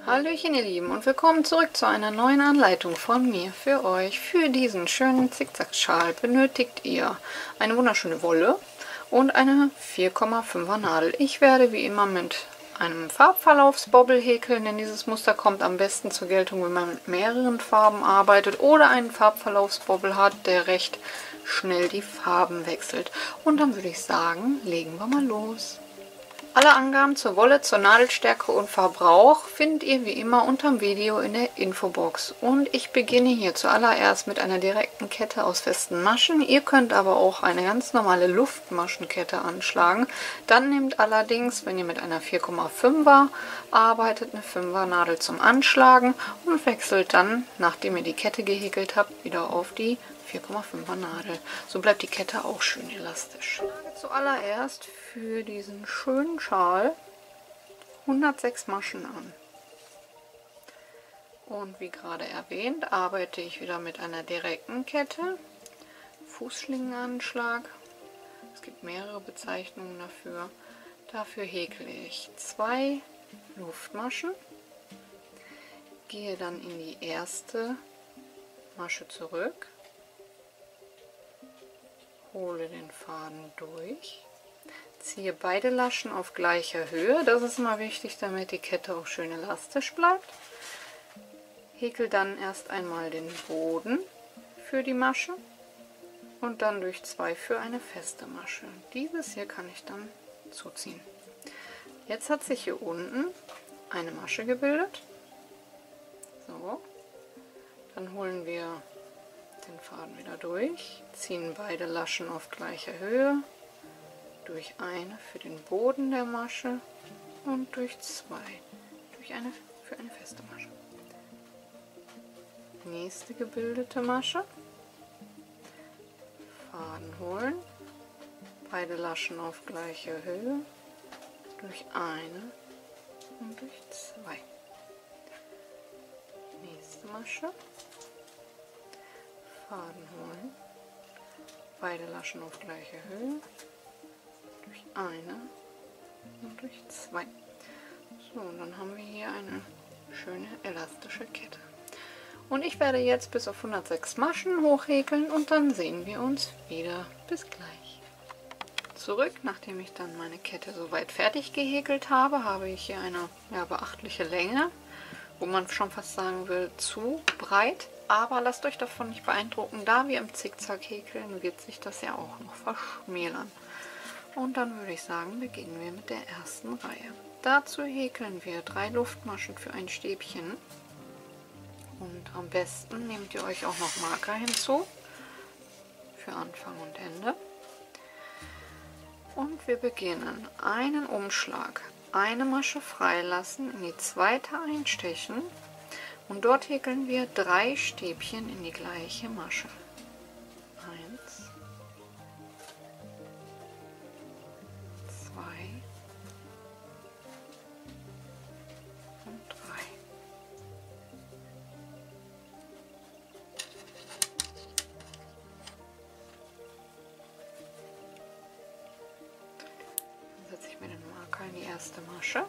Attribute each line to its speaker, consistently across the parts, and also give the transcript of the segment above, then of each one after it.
Speaker 1: Hallöchen ihr Lieben und willkommen zurück zu einer neuen Anleitung von mir für euch. Für diesen schönen Zickzack-Schal benötigt ihr eine wunderschöne Wolle und eine 4,5er Nadel. Ich werde wie immer mit einem Farbverlaufsbobbel häkeln, denn dieses Muster kommt am besten zur Geltung, wenn man mit mehreren Farben arbeitet oder einen Farbverlaufsbobbel hat, der recht schnell die Farben wechselt. Und dann würde ich sagen, legen wir mal los. Alle Angaben zur Wolle, zur Nadelstärke und Verbrauch findet ihr wie immer unterm Video in der Infobox. Und ich beginne hier zuallererst mit einer direkten Kette aus festen Maschen. Ihr könnt aber auch eine ganz normale Luftmaschenkette anschlagen. Dann nehmt allerdings, wenn ihr mit einer 4,5er arbeitet, eine 5er Nadel zum Anschlagen und wechselt dann, nachdem ihr die Kette gehäkelt habt, wieder auf die 4,5er Nadel. So bleibt die Kette auch schön elastisch. Ich schlage zuallererst für diesen schönen Schal 106 Maschen an. Und wie gerade erwähnt, arbeite ich wieder mit einer direkten Kette, Fußschlingenanschlag. Es gibt mehrere Bezeichnungen dafür. Dafür häkle ich 2 Luftmaschen, gehe dann in die erste Masche zurück, hole den Faden durch, ziehe beide Laschen auf gleicher Höhe, das ist immer wichtig, damit die Kette auch schön elastisch bleibt. Häkel dann erst einmal den Boden für die Masche und dann durch 2 für eine feste Masche. Dieses hier kann ich dann zuziehen. Jetzt hat sich hier unten eine Masche gebildet. So, dann holen wir den Faden wieder durch, ziehen beide Laschen auf gleicher Höhe, durch eine für den Boden der Masche und durch 2 für eine feste Masche. Nächste gebildete Masche, Faden holen, beide Laschen auf gleicher Höhe, durch eine und durch 2. Nächste Masche, Faden holen, beide Laschen auf gleicher Höhe, durch eine und durch 2. So, und dann haben wir hier eine schöne elastische Kette. Und ich werde jetzt bis auf 106 Maschen hochhäkeln und dann sehen wir uns wieder. Bis gleich. Zurück, nachdem ich dann meine Kette soweit fertig gehäkelt habe, habe ich hier eine beachtliche Länge, wo man schon fast sagen will, zu breit. Aber lasst euch davon nicht beeindrucken, da wir im Zickzack häkeln, wird sich das ja auch noch verschmälern. Und dann würde ich sagen, beginnen wir mit der ersten Reihe. Dazu häkeln wir 3 Luftmaschen für ein Stäbchen. Und am besten nehmt ihr euch auch noch Marker hinzu, für Anfang und Ende. Und wir beginnen einen Umschlag, eine Masche freilassen, in die zweite einstechen. Und dort häkeln wir 3 Stäbchen in die gleiche Masche. 1, 2 und 3. Dann setze ich mir den Marker in die erste Masche.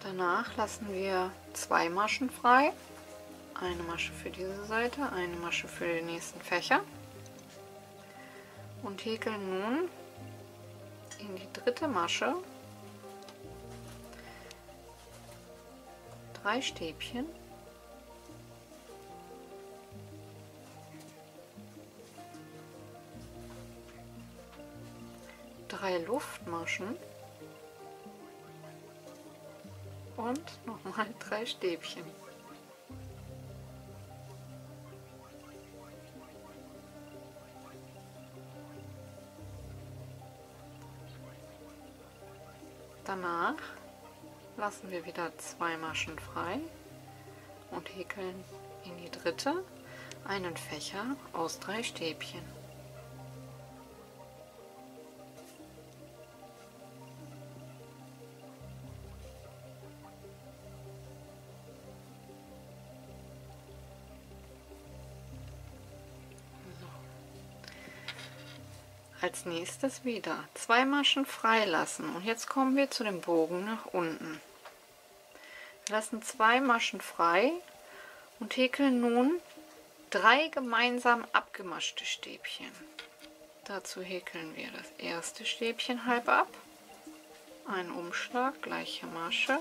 Speaker 1: Danach lassen wir 2 Maschen frei, eine Masche für diese Seite, eine Masche für den nächsten Fächer und häkeln nun in die dritte Masche 3 Stäbchen, drei Luftmaschen und nochmal 3 Stäbchen. Danach lassen wir wieder 2 Maschen frei und häkeln in die dritte einen Fächer aus 3 Stäbchen. Als nächstes wieder 2 Maschen freilassen und jetzt kommen wir zu dem Bogen nach unten. Wir lassen 2 Maschen frei und häkeln nun 3 gemeinsam abgemaschte Stäbchen. Dazu häkeln wir das erste Stäbchen halb ab, einen Umschlag, gleiche Masche,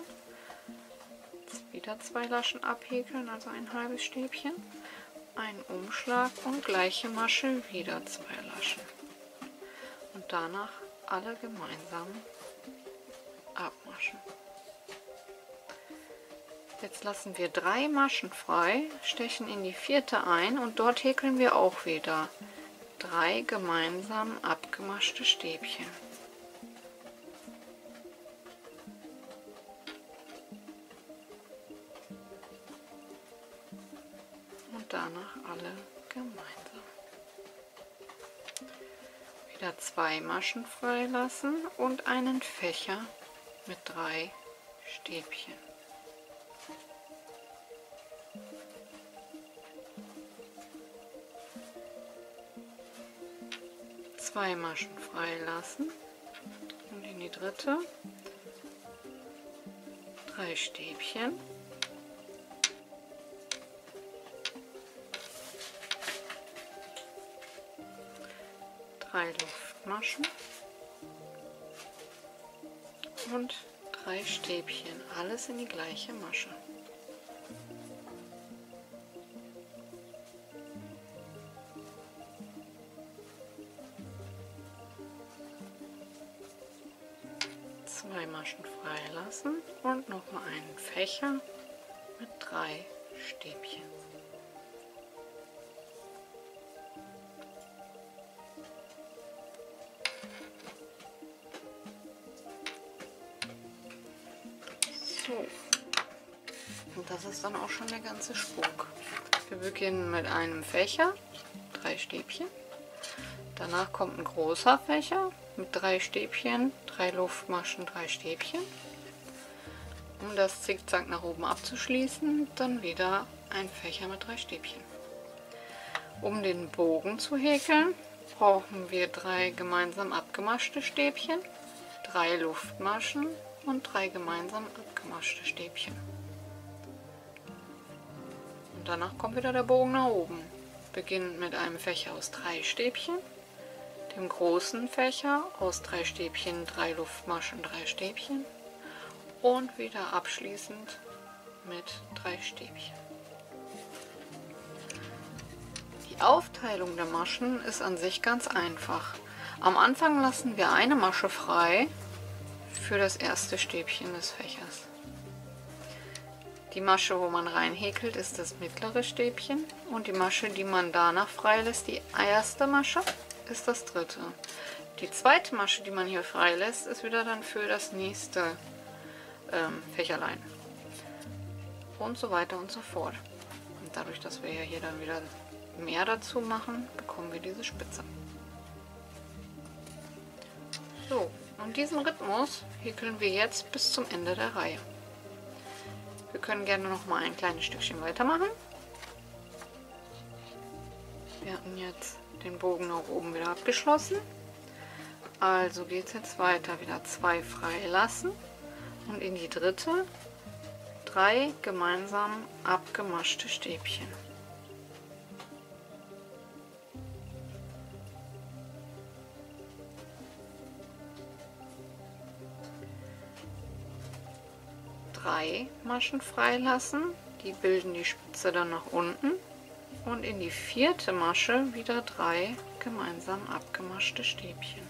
Speaker 1: jetzt wieder 2 Laschen abhäkeln, also ein halbes Stäbchen, einen Umschlag und gleiche Masche, wieder 2 Laschen. Und danach alle gemeinsam abmaschen. Jetzt lassen wir 3 Maschen frei, stechen in die 4. ein und dort häkeln wir auch wieder 3 gemeinsam abgemaschte Stäbchen. Und danach alle gemeinsam. Wieder 2 Maschen freilassen und einen Fächer mit 3 Stäbchen. Zwei Maschen freilassen und in die 3. 3 Stäbchen. Drei Luftmaschen und 3 Stäbchen, alles in die gleiche Masche. Zwei Maschen freilassen und nochmal einen Fächer mit 3 Stäbchen. So, und das ist dann auch schon der ganze Spuk. Wir beginnen mit einem Fächer, 3 Stäbchen. Danach kommt ein großer Fächer mit 3 Stäbchen, 3 Luftmaschen, 3 Stäbchen. Um das Zickzack nach oben abzuschließen, dann wieder ein Fächer mit 3 Stäbchen. Um den Bogen zu häkeln, brauchen wir 3 gemeinsam abgemaschte Stäbchen, 3 Luftmaschen und 3 gemeinsam abgemaschte Stäbchen. Und danach kommt wieder der Bogen nach oben. Beginnend mit einem Fächer aus 3 Stäbchen, dem großen Fächer aus 3 Stäbchen, 3 Luftmaschen, 3 Stäbchen und wieder abschließend mit 3 Stäbchen. Die Aufteilung der Maschen ist an sich ganz einfach. Am Anfang lassen wir eine Masche frei für das erste Stäbchen des Fächers. Die Masche, wo man rein häkelt, ist das mittlere Stäbchen und die Masche, die man danach freilässt, die erste Masche, ist das dritte. Die zweite Masche, die man hier freilässt, ist wieder dann für das nächste Fächerlein. Und so weiter und so fort. Und dadurch, dass wir ja hier dann wieder mehr dazu machen, bekommen wir diese Spitze. So, und diesen Rhythmus häkeln wir jetzt bis zum Ende der Reihe. Wir können gerne noch mal ein kleines Stückchen weitermachen. Wir hatten jetzt den Bogen nach oben wieder abgeschlossen. Also geht es jetzt weiter. Wieder 2 freilassen und in die 3. 3 gemeinsam abgemaschte Stäbchen. Drei Maschen freilassen, die bilden die Spitze dann nach unten und in die 4. Masche wieder 3 gemeinsam abgemaschte Stäbchen.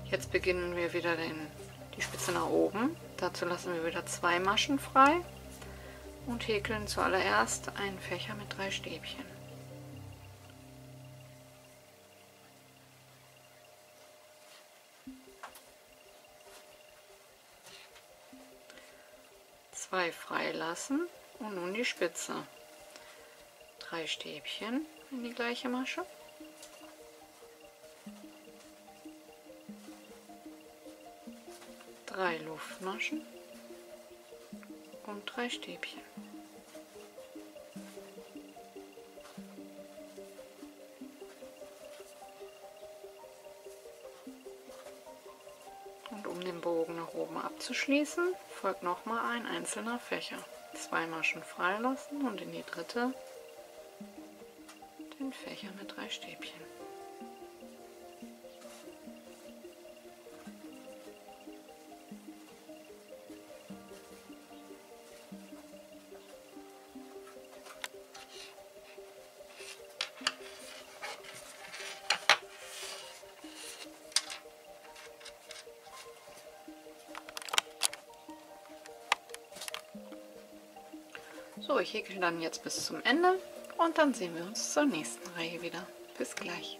Speaker 1: Jetzt beginnen wir wieder die Spitze nach oben. Dazu lassen wir wieder 2 Maschen frei und häkeln zuallererst einen Fächer mit 3 Stäbchen. Zwei freilassen und nun die Spitze. 3 Stäbchen in die gleiche Masche. Drei Luftmaschen und 3 Stäbchen. oben abzuschließen, folgt nochmal ein einzelner Fächer. 2 Maschen freilassen und in die dritte den Fächer mit 3 Stäbchen. So, ich häkle dann jetzt bis zum Ende und dann sehen wir uns zur nächsten Reihe wieder. Bis gleich.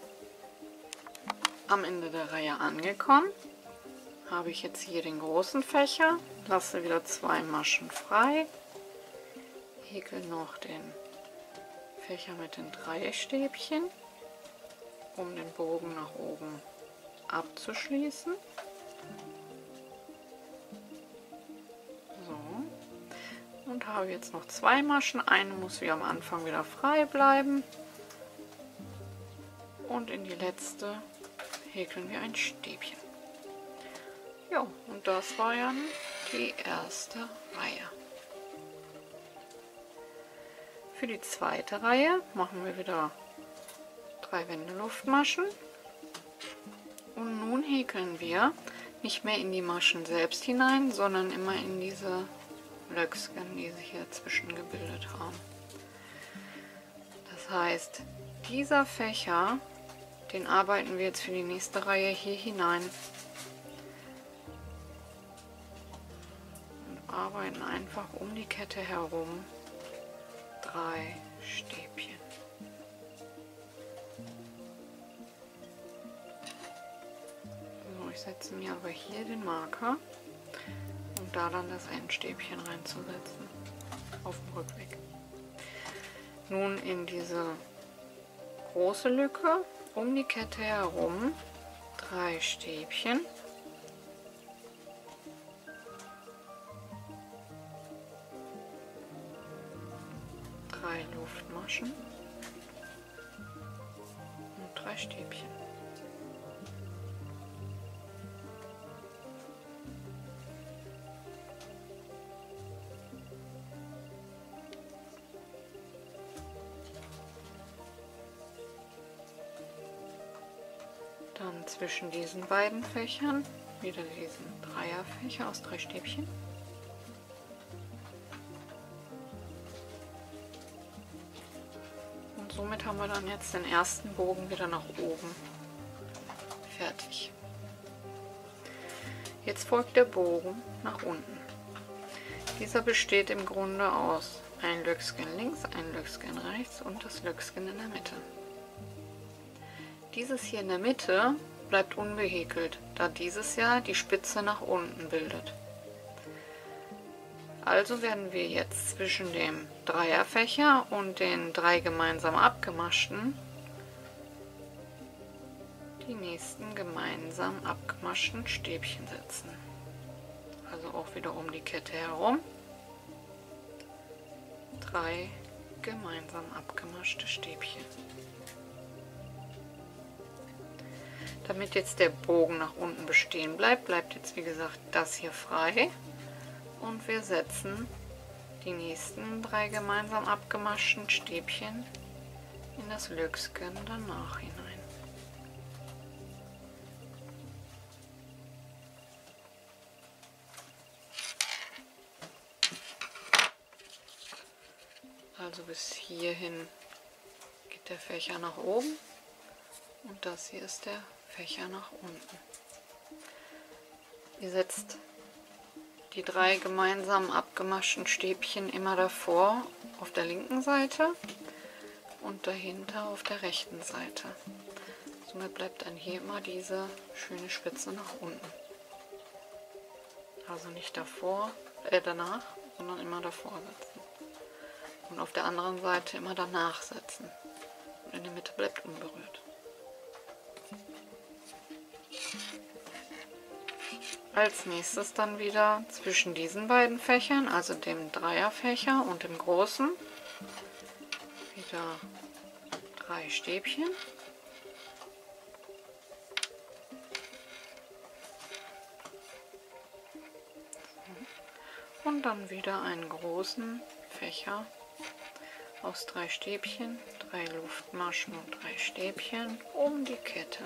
Speaker 1: Am Ende der Reihe angekommen, habe ich jetzt hier den großen Fächer, lasse wieder 2 Maschen frei, häkel noch den Fächer mit den 3 Stäbchen, um den Bogen nach oben abzuschließen. Und habe jetzt noch 2 Maschen. Eine muss wie am Anfang wieder frei bleiben. Und in die letzte häkeln wir ein Stäbchen. Ja, und das war ja die erste Reihe. Für die zweite Reihe machen wir wieder 3 Wendeluftmaschen. Und nun häkeln wir nicht mehr in die Maschen selbst hinein, sondern immer in diese Löcksken, die sich hier zwischen gebildet haben. Das heißt, dieser Fächer, den arbeiten wir jetzt für die nächste Reihe hier hinein und arbeiten einfach um die Kette herum 3 Stäbchen. So, ich setze mir aber hier den Marker, um da dann das Endstäbchen reinzusetzen, auf dem Rückweg. Nun in diese große Lücke um die Kette herum 3 Stäbchen. Drei Luftmaschen und 3 Stäbchen. Dann zwischen diesen beiden Fächern wieder diesen Dreierfächer aus 3 Stäbchen. Und somit haben wir dann jetzt den ersten Bogen wieder nach oben fertig. Jetzt folgt der Bogen nach unten. Dieser besteht im Grunde aus ein Löcksken links, ein Löcksken rechts und das Löcksken in der Mitte. Dieses hier in der Mitte bleibt unbehäkelt, da dieses ja die Spitze nach unten bildet. Also werden wir jetzt zwischen dem Dreierfächer und den 3 gemeinsam abgemaschten die nächsten gemeinsam abgemaschten Stäbchen setzen. Also auch wieder um die Kette herum 3 gemeinsam abgemaschte Stäbchen. Damit jetzt der Bogen nach unten bestehen bleibt, bleibt jetzt wie gesagt das hier frei und wir setzen die nächsten 3 gemeinsam abgemaschten Stäbchen in das Löcksken danach hinein. Also bis hierhin geht der Fächer nach oben und das hier ist der Fächer nach unten. Ihr setzt die 3 gemeinsam abgemaschten Stäbchen immer davor auf der linken Seite und dahinter auf der rechten Seite. Somit bleibt dann hier immer diese schöne Spitze nach unten. Also nicht danach, sondern immer davor setzen. Und auf der anderen Seite immer danach setzen. Und in der Mitte bleibt unberührt. Als nächstes dann wieder zwischen diesen beiden Fächern, also dem Dreierfächer und dem großen, wieder 3 Stäbchen. Und dann wieder einen großen Fächer aus 3 Stäbchen, 3 Luftmaschen und 3 Stäbchen um die Kette.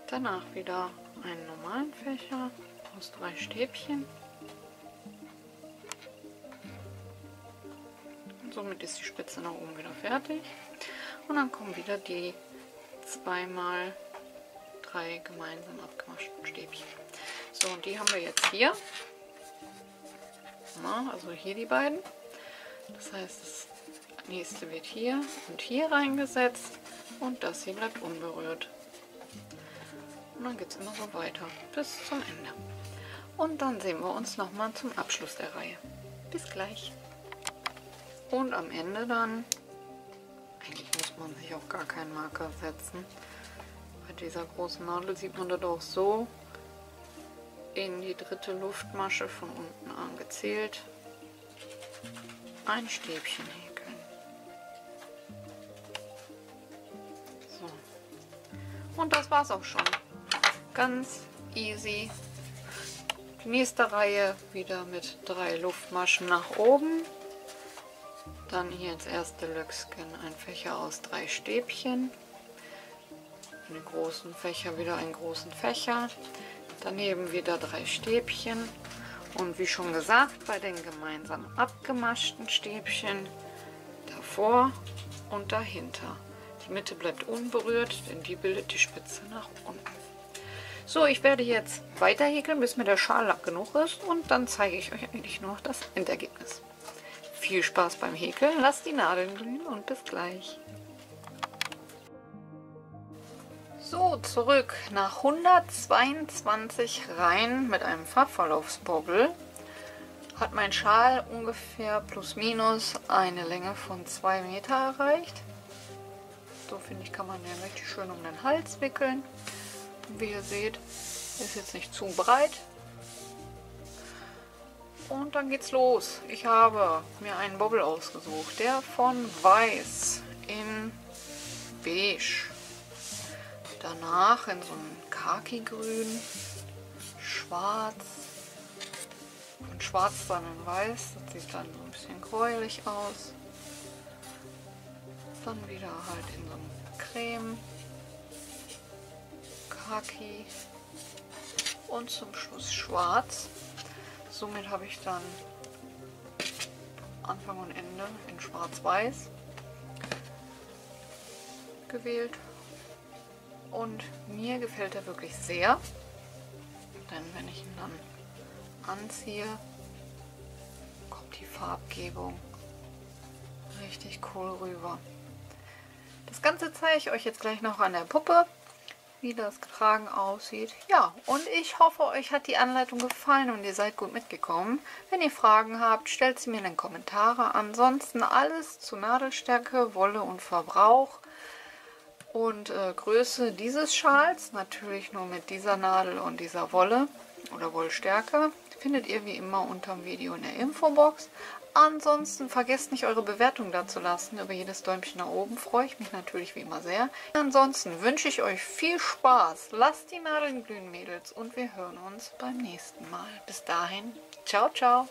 Speaker 1: Danach wieder einen normalen Fächer aus 3 Stäbchen. Und somit ist die Spitze nach oben wieder fertig. Und dann kommen wieder die 2×3 gemeinsam abgemaschten Stäbchen. So, und die haben wir jetzt hier. Na, also hier die beiden. Das heißt, das nächste wird hier und hier reingesetzt und das hier bleibt unberührt. Und dann geht es immer so weiter bis zum Ende. Und dann sehen wir uns nochmal zum Abschluss der Reihe. Bis gleich. Und am Ende dann, eigentlich muss man sich auch gar keinen Marker setzen. Bei dieser großen Nadel sieht man das auch so. In die 3. Luftmasche von unten angezählt. Ein Stäbchen häkeln. So. Und das war's auch schon. Ganz easy. Die nächste Reihe wieder mit 3 Luftmaschen nach oben. Dann hier ins erste Löckchen ein Fächer aus 3 Stäbchen. In den großen Fächer wieder einen großen Fächer. Daneben wieder 3 Stäbchen. Und wie schon gesagt, bei den gemeinsam abgemaschten Stäbchen davor und dahinter. Die Mitte bleibt unberührt, denn die bildet die Spitze nach unten. So, ich werde jetzt weiter häkeln, bis mir der Schal lang genug ist und dann zeige ich euch eigentlich nur noch das Endergebnis. Viel Spaß beim Häkeln, lasst die Nadeln glühen und bis gleich. So, zurück nach 122 Reihen mit einem Farbverlaufsbobbel hat mein Schal ungefähr plus minus eine Länge von 2 Meter erreicht. So finde ich, kann man den richtig schön um den Hals wickeln. Und wie ihr seht, ist jetzt nicht zu breit. Und dann geht's los. Ich habe mir einen Bobbel ausgesucht, der von Weiß in Beige. Danach in so einem Khaki-Grün, Schwarz und Schwarz dann in Weiß. Das sieht dann so ein bisschen gräulich aus. Dann wieder halt in so einem Creme, Khaki und zum Schluss Schwarz. Somit habe ich dann Anfang und Ende in Schwarz-Weiß gewählt. Und mir gefällt er wirklich sehr, denn wenn ich ihn dann anziehe, kommt die Farbgebung richtig cool rüber. Das Ganze zeige ich euch jetzt gleich noch an der Puppe, wie das getragen aussieht. Ja, und ich hoffe, euch hat die Anleitung gefallen und ihr seid gut mitgekommen. Wenn ihr Fragen habt, stellt sie mir in den Kommentaren. Ansonsten alles zu Nadelstärke, Wolle und Verbrauch. Und Größe dieses Schals, natürlich nur mit dieser Nadel und dieser Wolle oder Wollstärke, findet ihr wie immer unter dem Video in der Infobox. Ansonsten vergesst nicht, eure Bewertung da zu lassen. Über jedes Däumchen nach oben freue ich mich natürlich wie immer sehr. Ansonsten wünsche ich euch viel Spaß. Lasst die Nadeln glühen, Mädels, und wir hören uns beim nächsten Mal. Bis dahin, ciao, ciao.